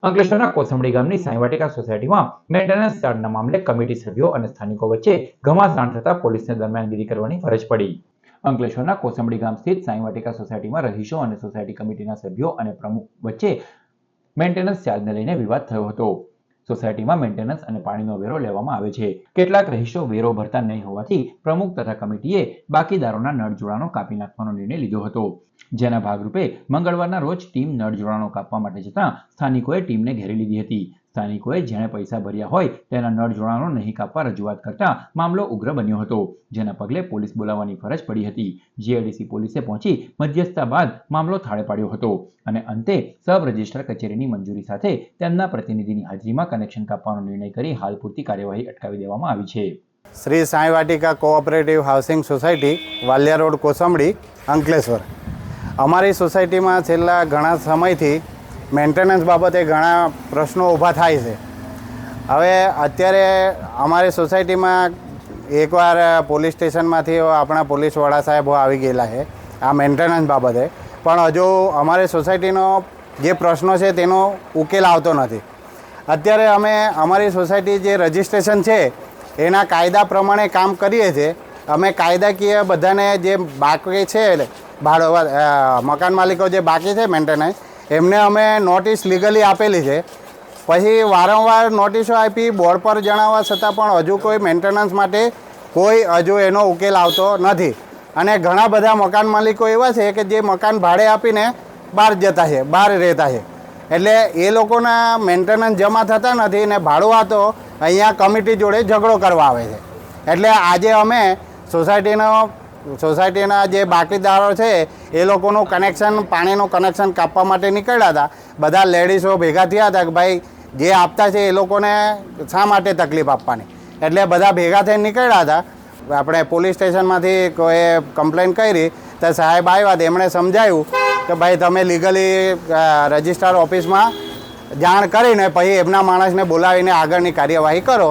અંકલેશ્વરના કોસંબડી ગામની સાંઈવાટિકા સોસાયટીમાં મેન્ટેનન્સ ચાર્જના મામલે કમિટી સભ્યો અને સ્થાનિકો વચ્ચે ઘમાસાણ થતાં પોલીસને દરમિયાનગીરી કરવાની ફરજ પડી. અંકલેશ્વરના કોસંબડી ગામ સ્થિત સાંઈવાટિકા સોસાયટીમાં રહીશો અને સોસાયટી કમિટીના સભ્યો અને પ્રમુખ વચ્ચે મેન્ટેનન્સ ચાર્જને લઈને વિવાદ થયો હતો. સોસાયટીમાં મેન્ટેનન્સ અને પાણીનો વેરો લેવામાં આવે છે. કેટલાક રહીશો વેરો ભરતા નહીં હોવાથી પ્રમુખ તથા કમિટીએ બાકીદારોના નળ જોડાણો કાપી નાખવાનો નિર્ણય લીધો હતો. જેના ભાગરૂપે મંગળવારના રોજ ટીમ નળ જોડાણો કાપવા માટે જતાં સ્થાનિકોએ ટીમને ઘેરી લીધી હતી. સ્થાનિકોએ જેણે પૈસા ભર્યા હોય તેના નળ જોડાણો નહીં કાપવા રજૂઆત કરતા મામલો ઉગ્ર બન્યો હતો. જેના પગલે પોલીસ બોલાવવાની ફરજ પડી હતી. જીઆઈડીસી પોલીસે પહોંચી મધ્યસ્થતા બાદ મામલો થાળે પાડ્યો હતો અને અંતે સબ રજિસ્ટ્રાર કચેરીની મંજૂરી સાથે તેમના પ્રતિનિધિની હાજરીમાં કનેક્શન કાપવાનો નિર્ણય કરી હાલ પૂરતી કાર્યવાહી અટકાવી દેવામાં આવી છે. Shri Saivatika cooperative housing society, Valia road, Kosambadi, Ankleshwar. અમારી સોસાયટીમાં છેલ્લા ઘણા સમયથી મેન્ટેનન્સ બાબતે ઘણા પ્રશ્નો ઊભા થાય છે. હવે અત્યારે અમારી સોસાયટીમાં એકવાર પોલીસ સ્ટેશનમાંથી આપણા પોલીસવાળા સાહેબો આવી ગયેલા છે આ મેન્ટેનન્સ બાબતે, પણ હજુ અમારી સોસાયટીનો જે પ્રશ્નો છે તેનો ઉકેલ આવતો નથી. અત્યારે અમે અમારી સોસાયટી જે રજિસ્ટ્રેશન છે એના કાયદા પ્રમાણે કામ કરીએ છીએ. અમે કાયદાકીય બધાને જે બાકી છે મકાન માલિકો જે બાકી છે મેન્ટેનન્સ, એમને અમે નોટિસ લીગલી આપેલી છે. પછી વારંવાર નોટિસો આપી, બોર્ડ પર જણાવવા છતાં પણ હજુ કોઈ મેન્ટેનન્સ માટે કોઈ હજુ એનો ઉકેલ આવતો નથી. અને ઘણા બધા મકાન માલિકો એવા છે કે જે મકાન ભાડે આપીને બહાર જતા છે, બહાર રહેતા છે. એટલે એ લોકોના મેન્ટેનન્સ જમા થતા નથી ને ભાડુઆતો અહીંયા કમિટી જોડે ઝઘડો કરવા આવે છે. એટલે આજે અમે સોસાયટીના જે બાકીદારો છે એ લોકોનું કનેક્શન, પાણીનું કનેક્શન કાપવા માટે નીકળ્યા હતા. બધા લેડીઝો ભેગા થયા હતા કે ભાઈ જે આપતા છે એ લોકોને શા માટે તકલીફ આપવાની. એટલે બધા ભેગા થઈને નીકળ્યા હતા. આપણે પોલીસ સ્ટેશનમાંથી કોઈ કમ્પ્લેન કરી તો સાહેબ આવ્યા, એમણે સમજાવ્યું કે ભાઈ તમે લીગલી રજિસ્ટ્રાર ઓફિસમાં જાણ કરીને પછી એમના માણસને બોલાવીને આગળની કાર્યવાહી કરો.